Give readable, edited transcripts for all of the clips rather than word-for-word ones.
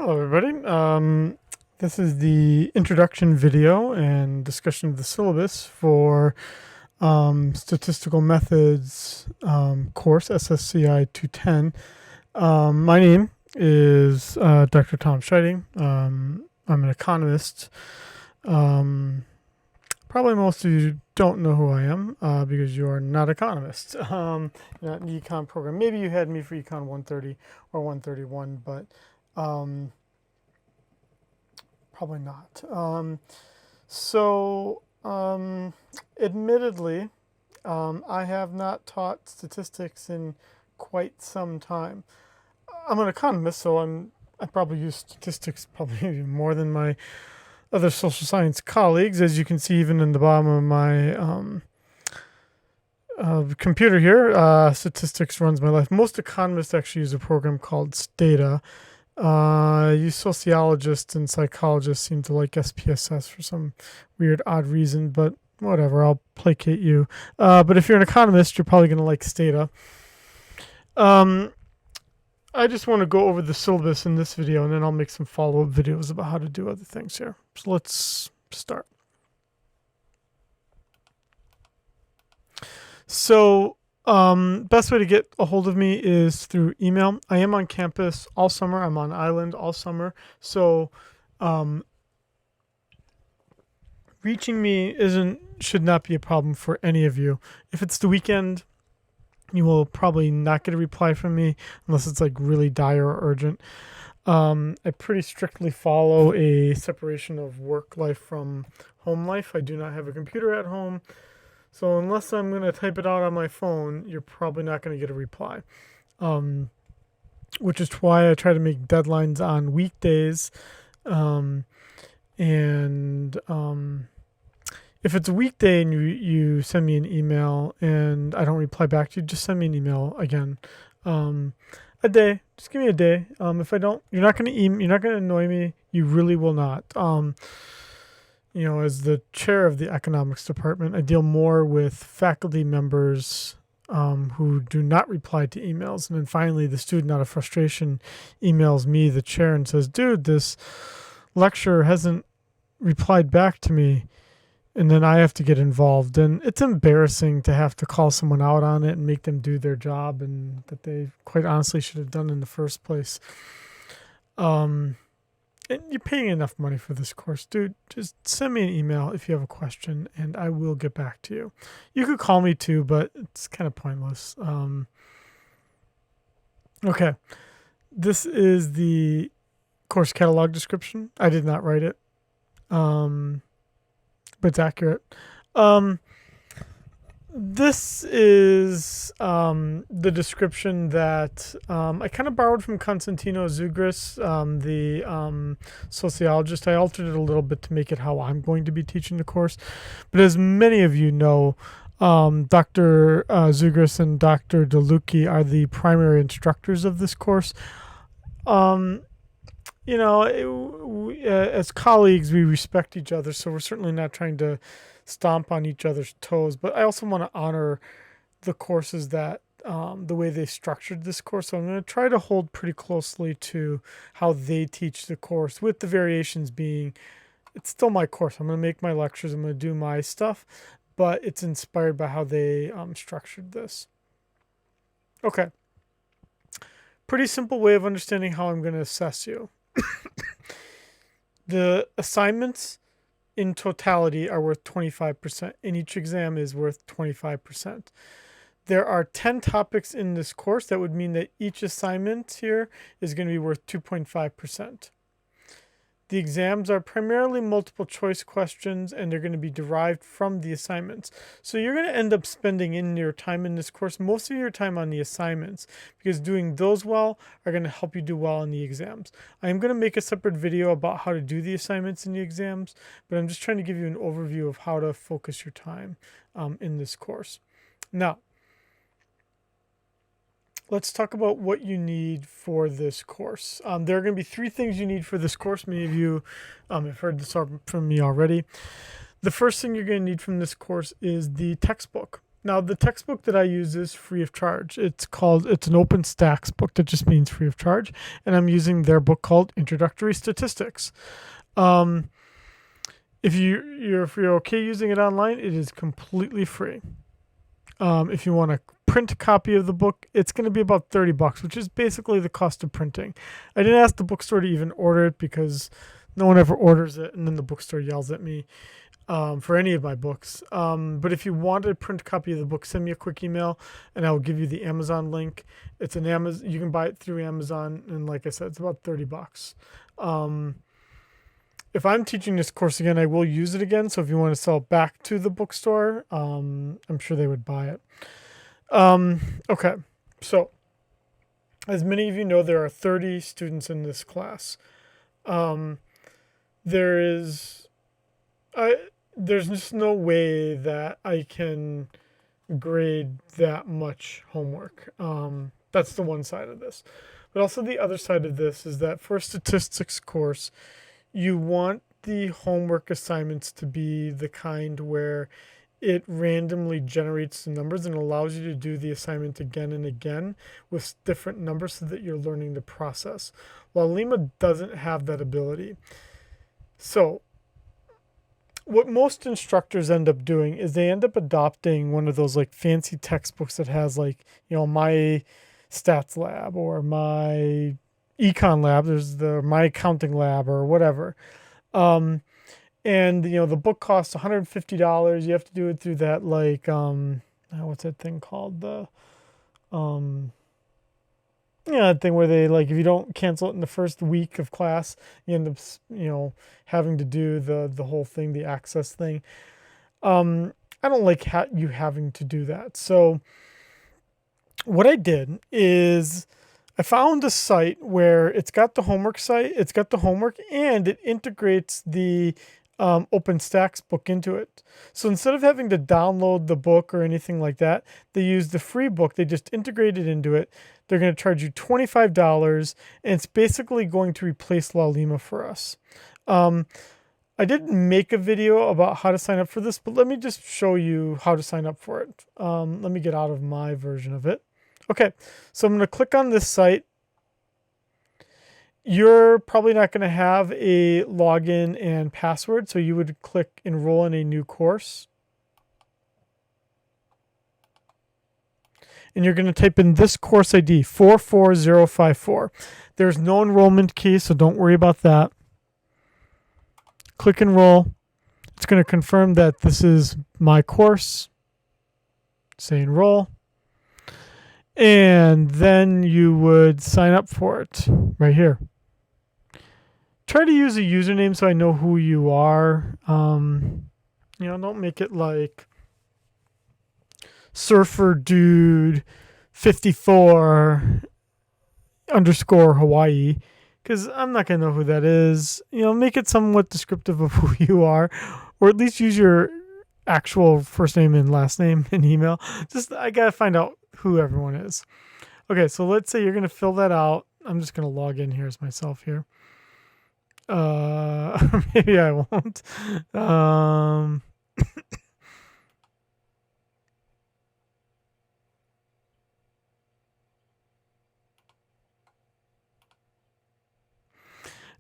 Hello, everybody. This is the introduction video and discussion of the syllabus for Statistical Methods course, SSCI210. My name is Dr. Tom Scheiding. I'm an economist. Probably most of you don't know who I am because you are not economists, not in the econ program. Maybe you had me for econ 130 or 131, but probably not. Admittedly, I have not taught statistics in quite some time. I'm an economist, so I probably use statistics probably even more than my other social science colleagues, as you can see even in the bottom of my computer here. Statistics runs my life. Most economists actually use a program called Stata. You sociologists and psychologists seem to like SPSS for some weird, odd reason, but whatever, I'll placate you. But if you're an economist, you're probably going to like Stata. I just want to go over the syllabus in this video, and then I'll make some follow-up videos about how to do other things here. So let's start. So best way to get a hold of me is through email. I am on campus all summer. I'm on island all summer. So reaching me should not be a problem for any of you. If it's the weekend, you will probably not get a reply from me unless it's like really dire or urgent. I pretty strictly follow a separation of work life from home life. I do not have a computer at home. So unless I'm going to type it out on my phone, you're probably not going to get a reply. Which is why I try to make deadlines on weekdays. If it's a weekday and you send me an email and I don't reply back to you, just send me an email again. A day. Just give me a day. If I don't, you're not going to annoy me. You really will not. As the chair of the economics department, I deal more with faculty members who do not reply to emails. And then finally, the student, out of frustration, emails me, the chair, and says, dude, this lecturer hasn't replied back to me. And then I have to get involved. And it's embarrassing to have to call someone out on it and make them do their job and that they quite honestly should have done in the first place. And you're paying enough money for this course, dude. Just send me an email if you have a question, and I will get back to you. You could call me too, but it's kind of pointless. Okay. This is the course catalog description. I did not write it, but it's accurate. This is the description that I kind of borrowed from Konstantino Zugris, the sociologist. I altered it a little bit to make it how I'm going to be teaching the course. But as many of you know, Dr. Zugris and Dr. DeLucchi are the primary instructors of this course. As colleagues, we respect each other, so we're certainly not trying to stomp on each other's toes, but I also want to honor the courses that the way they structured this course. So I'm going to try to hold pretty closely to how they teach the course, with the variations being it's still my course. I'm going to make my lectures, I'm going to do my stuff, but it's inspired by how they structured this. Okay. Pretty simple way of understanding how I'm going to assess you. The assignments in totality are worth 25%, and each exam is worth 25%. There are 10 topics in this course. That would mean that each assignment here is going to be worth 2.5%. The exams are primarily multiple choice questions, and they're going to be derived from the assignments. So you're going to end up spending in your time in this course most of your time on the assignments, because doing those well are going to help you do well in the exams. I am going to make a separate video about how to do the assignments in the exams, but I'm just trying to give you an overview of how to focus your time in this course. Now, let's talk about what you need for this course. There are going to be 3 things you need for this course. Many of you have heard this from me already. The first thing you're going to need from this course is the textbook. Now, the textbook that I use is free of charge. It's an OpenStax book. That just means free of charge. And I'm using their book called Introductory Statistics. Um, if you're okay using it online, it is completely free. If you want to print a copy of the book, it's going to be about $30, which is basically the cost of printing. I didn't ask the bookstore to even order it because no one ever orders it, and then the bookstore yells at me for any of my books. But if you want a print copy of the book, send me a quick email, and I will give you the Amazon link. It's an Amazon. You can buy it through Amazon, and like I said, it's about $30. If I'm teaching this course again, I will use it again. So if you want to sell it back to the bookstore, I'm sure they would buy it. Okay, so as many of you know, there are 30 students in this class. There's just no way that I can grade that much homework. That's the one side of this. But also the other side of this is that for a statistics course, you want the homework assignments to be the kind where it randomly generates the numbers and allows you to do the assignment again and again with different numbers so that you're learning the process. While Lima doesn't have that ability. So what most instructors end up doing is they end up adopting one of those like fancy textbooks that has like, my stats lab or my econ lab, there's my accounting lab or whatever. And the book costs $150. You have to do it through that what's that thing called? That thing where they if you don't cancel it in the first week of class, you end up having to do the whole thing, the access thing. I don't like you having to do that. So what I did is I found a site where it's got the homework and it integrates the OpenStax book into it. So instead of having to download the book or anything like that, they use the free book. They just integrate it into it. They're going to charge you $25, and it's basically going to replace La Lima for us. I didn't make a video about how to sign up for this, but let me just show you how to sign up for it. Let me get out of my version of it. Okay, so I'm going to click on this site. You're probably not going to have a login and password, so you would click enroll in a new course. And you're going to type in this course ID, 44054. There's no enrollment key, so don't worry about that. Click enroll. It's going to confirm that this is my course. Say enroll. And then you would sign up for it right here. Try to use a username so I know who you are. Don't make it like Surfer Dude 54 _ Hawaii, because I'm not going to know who that is. Make it somewhat descriptive of who you are, or at least use your actual first name and last name and email. I got to find out who everyone is. Okay, so let's say you're going to fill that out. I'm just going to log in here as myself here. Maybe I won't.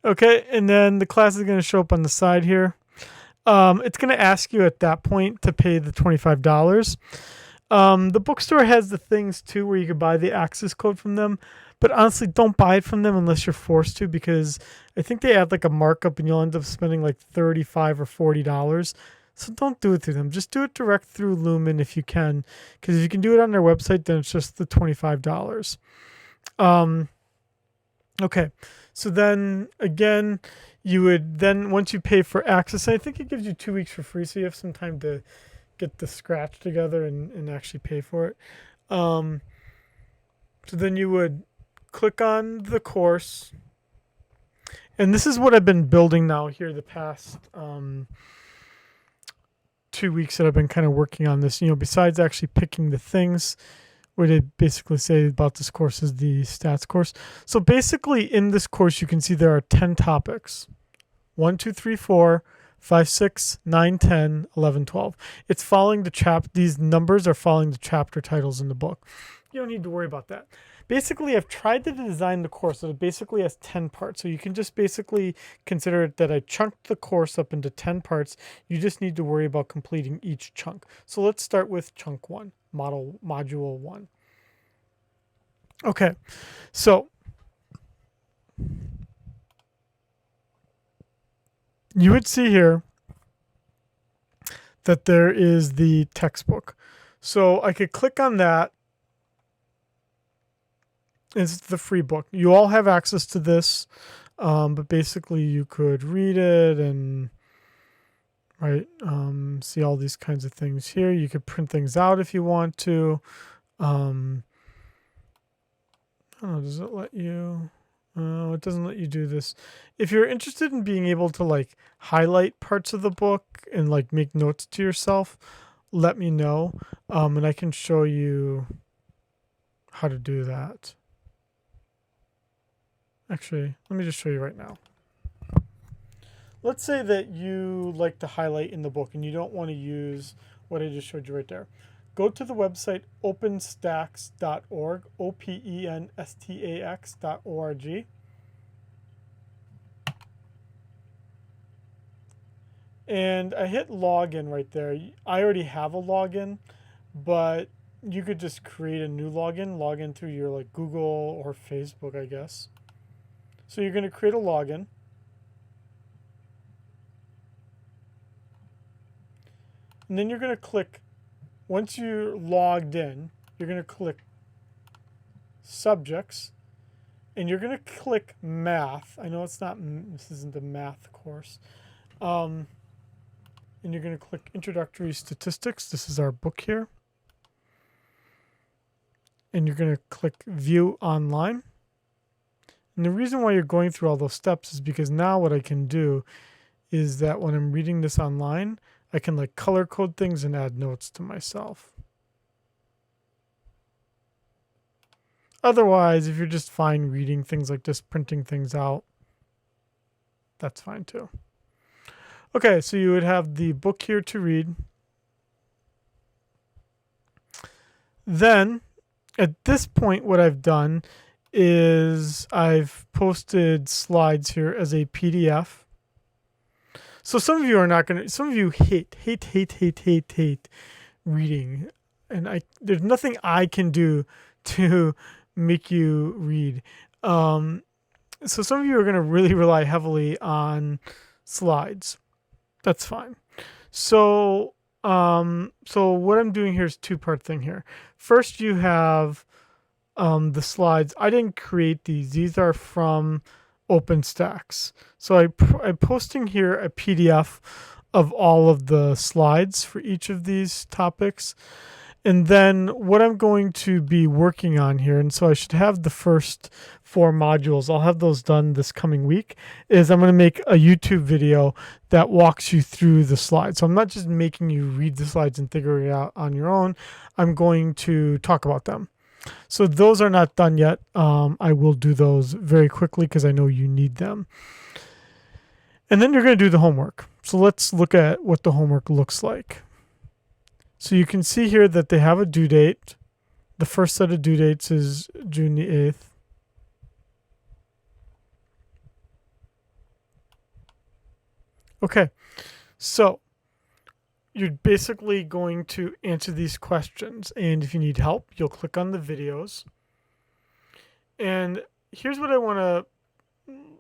Okay, and then the class is going to show up on the side here. It's going to ask you at that point to pay the $25. The bookstore has the things too where you could buy the access code from them, but honestly, don't buy it from them unless you're forced to, because I think they add like a markup and you'll end up spending like $35 or $40. So don't do it through them. Just do it direct through Lumen if you can, because if you can do it on their website, then it's just the $25. Okay, so then again, you would then, once you pay for access, I think it gives you 2 weeks for free, so you have some time to get the scratch together and actually pay for it. So then you would click on the course, and this is what I've been building now here the past 2 weeks that I've been kind of working on this. Besides actually picking the things, what they basically say about this course is the stats course. So basically in this course, you can see there are 10 topics. 1, 2, 3, 4, 5, 6, 9, 10, 11, 12. It's following the these numbers are following the chapter titles in the book. You don't need to worry about that. Basically, I've tried to design the course so it basically has 10 parts. So you can just basically consider it that I chunked the course up into 10 parts. You just need to worry about completing each chunk. So let's start with chunk 1, module 1. Okay, so you would see here that there is the textbook. So I could click on that. It's the free book. You all have access to this, but basically you could read it and see all these kinds of things here. You could print things out if you want to. I don't know, does it let you? Oh, it doesn't let you do this. If you're interested in being able to like highlight parts of the book and like make notes to yourself, let me know, and I can show you how to do that. Actually, let me just show you right now. Let's say that you like to highlight in the book and you don't want to use what I just showed you right there. Go to the website openstax.org, openstax.org. And I hit login right there. I already have a login, but you could just create a new login, log in through your like Google or Facebook, I guess. So you're going to create a login. And then you're going to click, once you're logged in, you're going to click subjects, and you're going to click math. I know it's not, this isn't a math course. And you're going to click introductory statistics. This is our book here. And you're going to click view online. And the reason why you're going through all those steps is because now what I can do is that when I'm reading this online, I can like color code things and add notes to myself. Otherwise, if you're just fine reading things like this, printing things out, that's fine too. Okay, so you would have the book here to read. Then, at this point, what I've done is I've posted slides here as a PDF. So some of you are not going to, some of you hate reading. And there's nothing I can do to make you read. So some of you are going to really rely heavily on slides. That's fine. So what I'm doing here is a two-part thing here. First, you have the slides. I didn't create these. These are from OpenStax. So I'm posting here a PDF of all of the slides for each of these topics. And then what I'm going to be working on here, and so I should have the first 4 modules, I'll have those done this coming week, is I'm going to make a YouTube video that walks you through the slides. So I'm not just making you read the slides and figure it out on your own. I'm going to talk about them. So those are not done yet. I will do those very quickly because I know you need them. And then you're going to do the homework. So let's look at what the homework looks like. So you can see here that they have a due date. The first set of due dates is June the 8th. Okay, so you're basically going to answer these questions. And if you need help, you'll click on the videos. And here's what I want to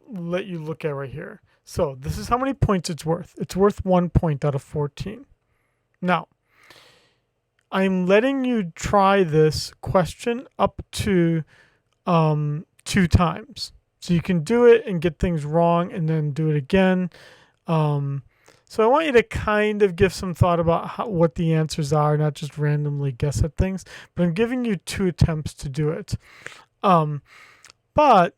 let you look at right here. So this is how many points it's worth. It's worth 1 point out of 14. Now, I'm letting you try this question up to 2 times. So you can do it and get things wrong and then do it again. So I want you to kind of give some thought about what the answers are, not just randomly guess at things. But I'm giving you 2 attempts to do it. But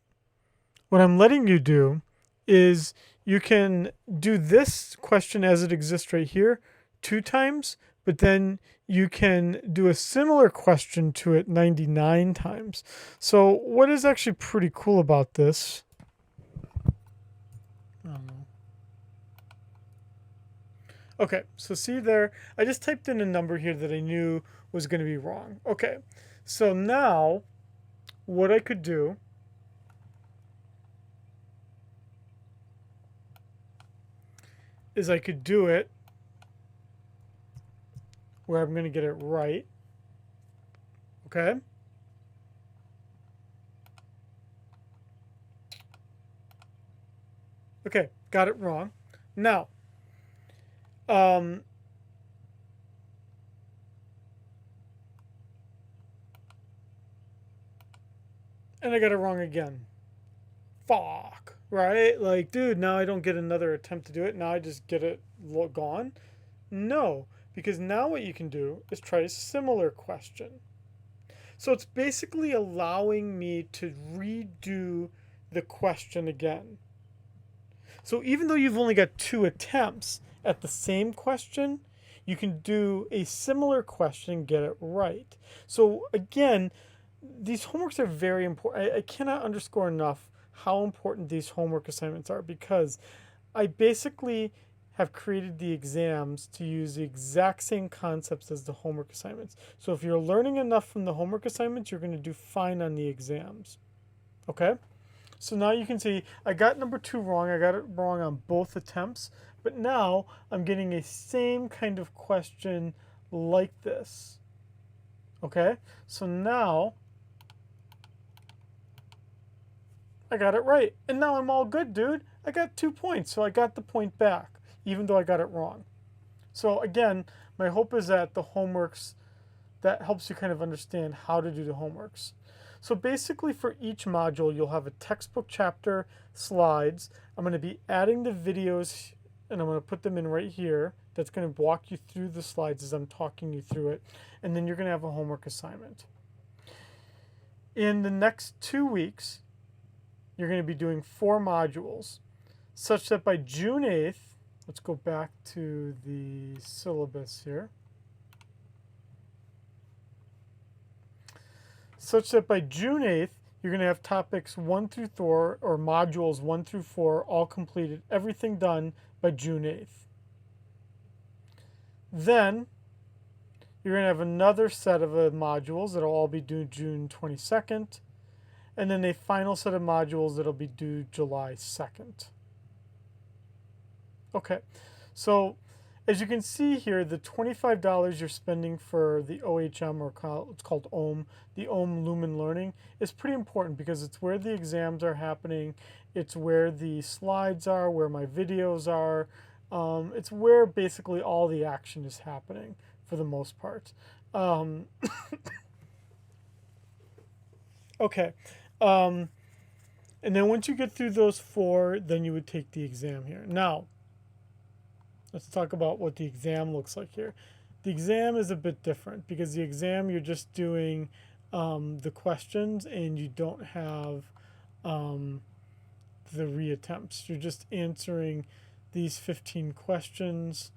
what I'm letting you do is you can do this question as it exists right here 2 times, but then you can do a similar question to it 99 times. So what is actually pretty cool about this? I don't know. Okay, so see there, I just typed in a number here that I knew was going to be wrong. Okay, so now what I could do is I could do it where I'm going to get it right. Okay. Okay, got it wrong. Now, and I got it wrong again. Fuck, right? Like, dude, now I don't get another attempt to do it. Now I just get it gone. No, because now what you can do is try a similar question. So it's basically allowing me to redo the question again. So even though you've only got 2 attempts at the same question, you can do a similar question and get it right. So again, these homeworks are very important. I cannot underscore enough how important these homework assignments are, because I basically have created the exams to use the exact same concepts as the homework assignments. So if you're learning enough from the homework assignments, you're going to do fine on the exams. Okay? So now you can see I got number 2 wrong. I got it wrong on both attempts. But now I'm getting a same kind of question like this. Okay? So now I got it right. And now I'm all good, dude. I got 2 points. So I got the point back, even though I got it wrong. So again, my hope is that the homeworks, that helps you kind of understand how to do the homeworks. So basically for each module, you'll have a textbook chapter, slides. I'm going to be adding the videos, and I'm going to put them in right here. That's going to walk you through the slides as I'm talking you through it. And then you're going to have a homework assignment. In the next 2 weeks, you're going to be doing 4 modules, such that by June 8th, let's go back to the syllabus here. Such that by June 8th, you're going to have topics 1 through 4, or modules 1 through 4, all completed, everything done by June 8th. Then you're going to have another set of modules that'll all be due June 22nd, and then a final set of modules that'll be due July 2nd. Okay, so as you can see here, the $25 you're spending for the OHM, or it's called OHM, the OHM Lumen Learning, is pretty important, because it's where the exams are happening, it's where the slides are, where my videos are, it's where basically all the action is happening for the most part. Okay, and then once you get through those 4, then you would take the exam here. Now, let's talk about what the exam looks like here. The exam is a bit different, because the exam, you're just doing the questions, and you don't have the reattempts. You're just answering these 15 questions,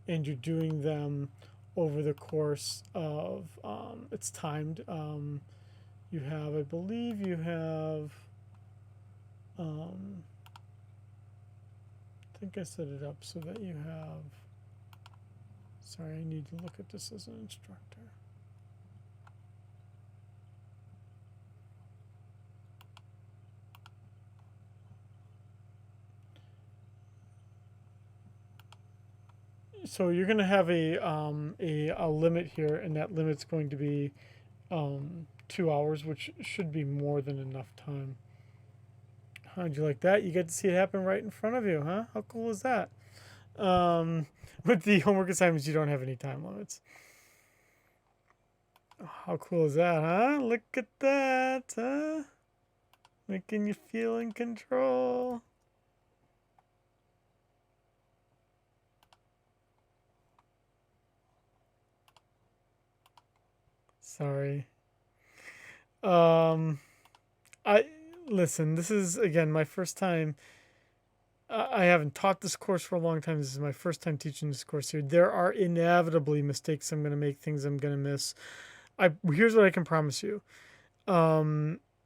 and you're doing them over the course of, it's timed. You have, I believe you have, I think I set it up so that you have, sorry, I need to look at this as an instructor. So you're going to have a limit here, and that limit's going to be 2 hours, which should be more than enough time. How'd you like that? You get to see it happen right in front of you, huh? How cool is that? With the homework assignments, you don't have any time limits. How cool is that, huh? Look at that, huh? Making you feel in control. Sorry. Listen, this is, again, my first time. I haven't taught this course for a long time. This is my first time teaching this course here. There are inevitably mistakes I'm going to make, things I'm going to miss. Here's what I can promise you.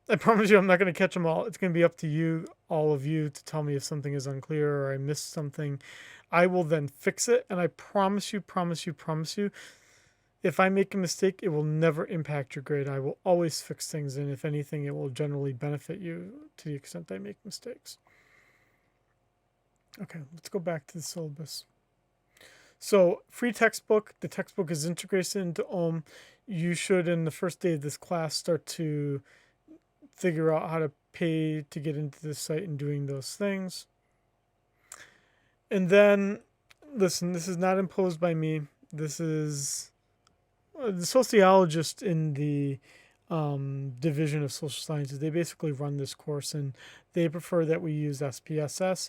I promise you I'm not going to catch them all. It's going to be up to you, all of you, to tell me if something is unclear or I missed something. I will then fix it, and I promise you, if I make a mistake, it will never impact your grade. I will always fix things, and if anything, it will generally benefit you to the extent I make mistakes. Okay, let's go back to the syllabus. So, free textbook. The textbook is integrated into OHM. You should, in the first day of this class, start to figure out how to pay to get into the site and doing those things. And then, listen, this is not imposed by me. This is the sociologist in the division of social sciences. They basically run this course, and they prefer that we use SPSS.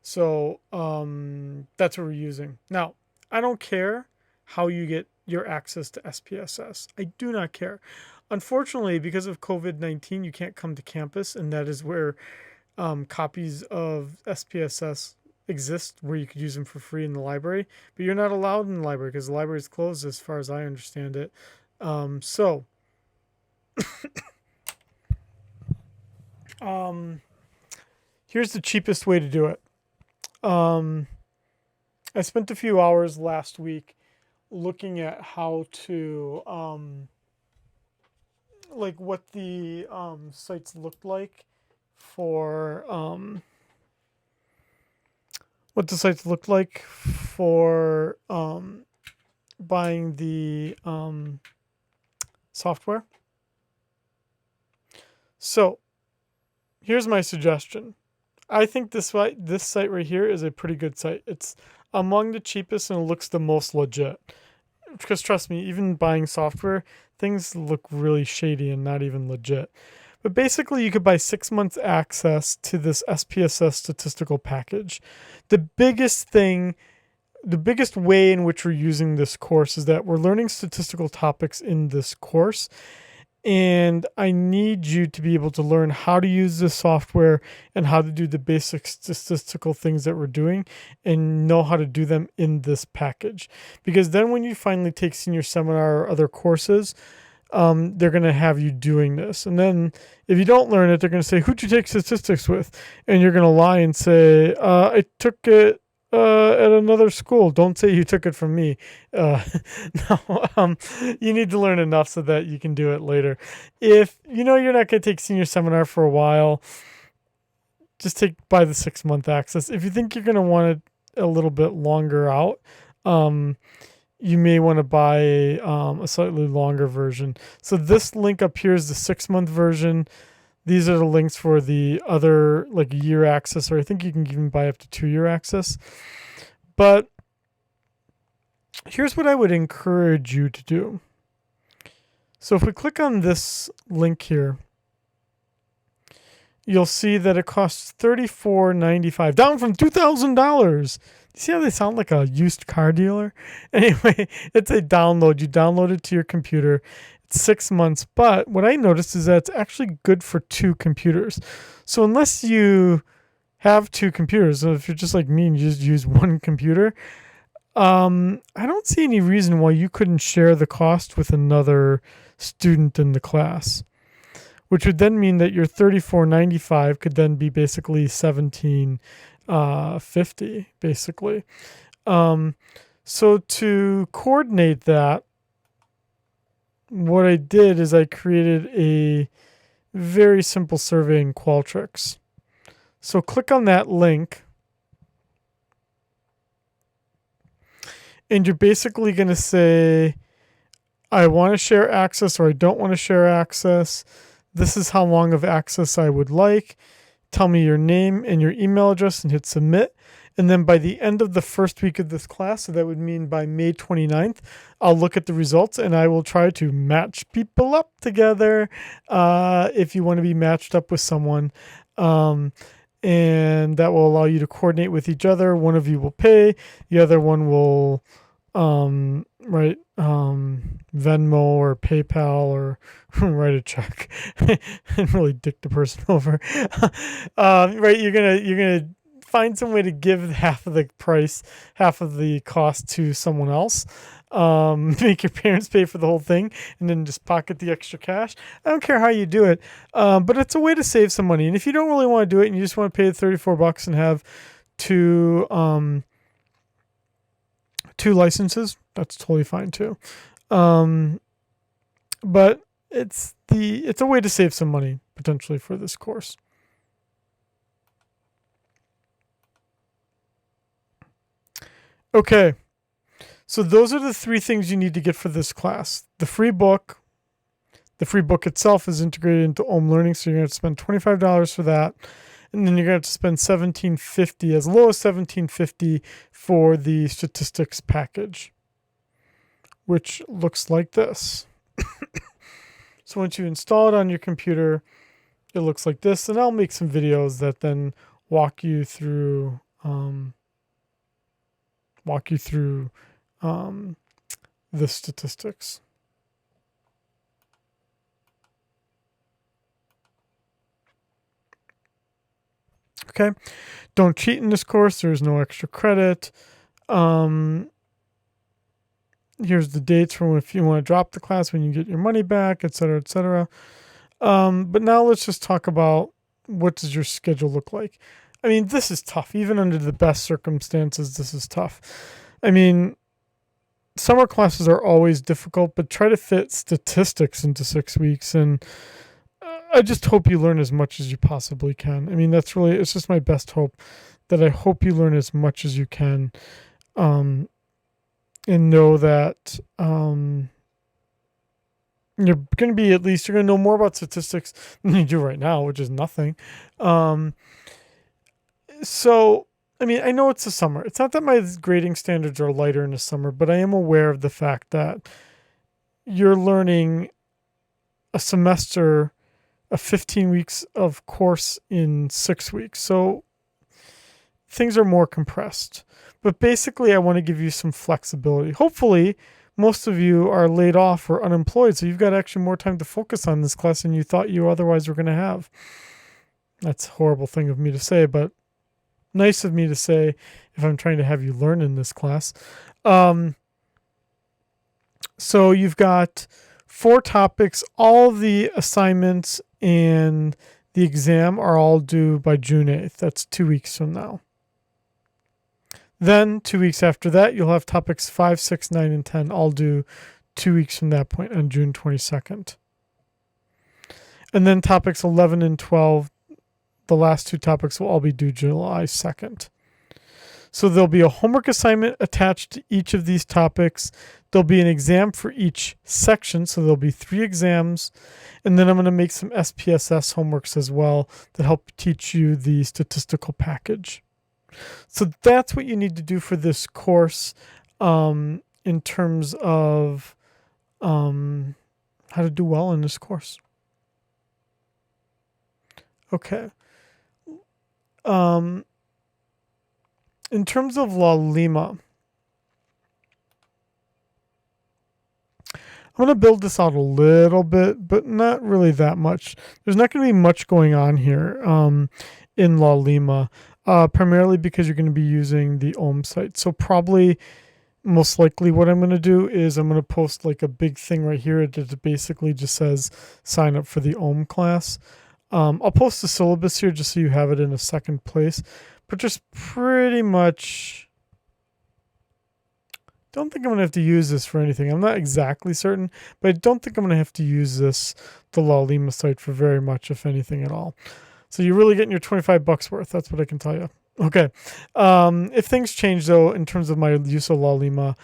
So that's what we're using. Now, I don't care how you get your access to SPSS. I do not care. Unfortunately, because of COVID-19, you can't come to campus, and that is where copies of SPSS exist, where you could use them for free in the library. But you're not allowed in the library because the library is closed as far as I understand it. So here's the cheapest way to do it. I spent a few hours last week looking at how to like what the sites looked like for buying the software. So here's my suggestion. I think this site right here is a pretty good site. It's among the cheapest and it looks the most legit. Because trust me, even buying software, things look really shady and not even legit. But basically, you could buy 6 months access to this SPSS statistical package. The biggest way in which we're using this course is that we're learning statistical topics in this course. And I need you to be able to learn how to use this software and how to do the basic statistical things that we're doing and know how to do them in this package. Because then when you finally take senior seminar or other courses, they're going to have you doing this. And then if you don't learn it, they're going to say, who'd you take statistics with? And you're going to lie and say, I took it at another school. Don't say you took it from me. No, you need to learn enough so that you can do it later. If you know you're not going to take senior seminar for a while, just buy the 6 month access. If you think you're going to want it a little bit longer out, you may want to buy a slightly longer version. So this link up here is the 6 month version. These are the links for the other like year access, or I think you can even buy up to 2 year access. But here's what I would encourage you to do. So if we click on this link here, you'll see that it costs $34.95, down from $2,000. See how they sound like a used car dealer? Anyway, it's a download. You download it to your computer. 6 months, but what I noticed is that it's actually good for 2 computers. So unless you have 2 computers, so if you're just like me and you just use 1 computer, I don't see any reason why you couldn't share the cost with another student in the class, which would then mean that your $34.95 could then be basically $17.50, basically. So to coordinate that, what I did is I created a very simple survey in Qualtrics. So click on that link. And you're basically going to say, I want to share access or I don't want to share access. This is how long of access I would like. Tell me your name and your email address and hit submit. And then by the end of the first week of this class, so that would mean by May 29th, I'll look at the results and I will try to match people up together if you want to be matched up with someone. And that will allow you to coordinate with each other. One of you will pay. The other one will write Venmo or PayPal or write a check and really dick the person over. Right, you're gonna find some way to give half of the price, half of the cost to someone else. Make your parents pay for the whole thing and then just pocket the extra cash. I don't care how you do it, but it's a way to save some money. And if you don't really want to do it and you just want to pay the $34 and have two licenses, that's totally fine too. But it's a way to save some money potentially for this course. Okay, so those are the three things you need to get for this class. The free book itself is integrated into Ohm Learning, so you're going to spend $25 for that, and then you're going to have to spend $17.50, as low as $17.50 for the statistics package, which looks like this. So once you install it on your computer, it looks like this, and I'll make some videos that then walk you through the statistics. Okay, don't cheat in this course. There's no extra credit. Here's the dates for if you want to drop the class, when you get your money back, etc., etc. But now let's just talk about what does your schedule look like. I mean, this is tough. Even under the best circumstances, this is tough. I mean, summer classes are always difficult, but try to fit statistics into 6 weeks. And I just hope you learn as much as you possibly can. I mean, it's just my best hope, that I hope you learn as much as you can. And know that you're going to know more about statistics than you do right now, which is nothing. So, I mean, I know it's the summer. It's not that my grading standards are lighter in the summer, but I am aware of the fact that you're learning a semester of 15 weeks of course in 6 weeks. So things are more compressed. But basically, I want to give you some flexibility. Hopefully, most of you are laid off or unemployed, so you've got actually more time to focus on this class than you thought you otherwise were going to have. That's a horrible thing of me to say, but nice of me to say if I'm trying to have you learn in this class. So you've got 4 topics. All the assignments and the exam are all due by June 8th. That's 2 weeks from now. Then 2 weeks after that, you'll have topics 5, 6, 9, and 10 all due 2 weeks from that point on June 22nd. And then topics 11 and 12, the last 2 topics will all be due July 2nd. So there'll be a homework assignment attached to each of these topics. There'll be an exam for each section, so there'll be 3 exams. And then I'm going to make some SPSS homeworks as well that help teach you the statistical package. So that's what you need to do for this course in terms of how to do well in this course. Okay. In terms of La Lima, I'm going to build this out a little bit, but not really that much. There's not going to be much going on here in La Lima. Primarily because you're going to be using the Ohm site. So probably, most likely what I'm going to do is I'm going to post like a big thing right here that basically just says sign up for the Ohm class. I'll post the syllabus here just so you have it in a second place. But just pretty much, don't think I'm going to have to use this for anything. I'm not exactly certain, but I don't think I'm going to have to use the La Lima site for very much, if anything at all. So you're really getting your $25 worth. That's what I can tell you. Okay. If things change, though, in terms of my use of La Lima,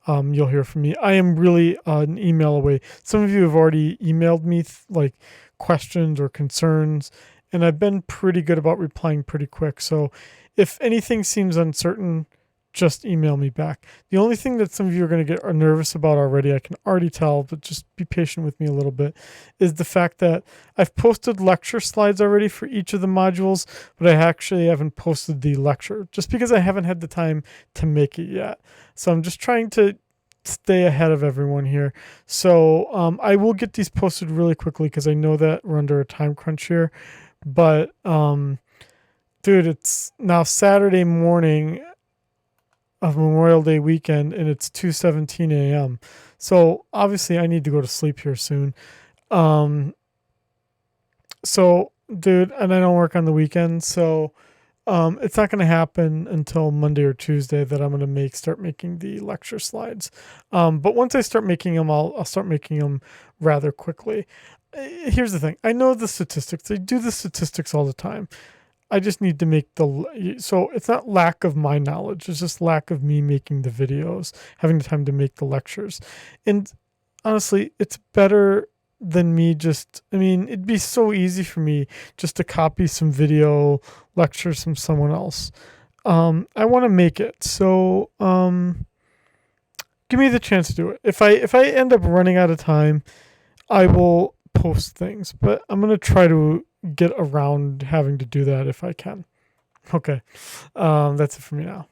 you'll hear from me. I am really an email away. Some of you have already emailed me like questions or concerns, and I've been pretty good about replying pretty quick. So if anything seems uncertain, just email me back. The only thing that some of you are going to get nervous about already, I can already tell, but just be patient with me a little bit, is the fact that I've posted lecture slides already for each of the modules, but I actually haven't posted the lecture just because I haven't had the time to make it yet. So I'm just trying to stay ahead of everyone here. So I will get these posted really quickly because I know that we're under a time crunch here, but Dude, it's now Saturday morning of Memorial Day weekend, and it's 2:17 a.m. So obviously, I need to go to sleep here soon. Um, so, dude, and I don't work on the weekend, so it's not going to happen until Monday or Tuesday that I'm going to start making the lecture slides. But once I start making them, I'll start making them rather quickly. Here's the thing: I know the statistics. They do the statistics all the time. I just need to make so it's not lack of my knowledge. It's just lack of me making the videos, having the time to make the lectures. And honestly, it's better than me it'd be so easy for me just to copy some video lectures from someone else. I want to make it. So, give me the chance to do it. If I end up running out of time, I will post things, but I'm going to try to get around having to do that if I can. Okay. That's it for me now.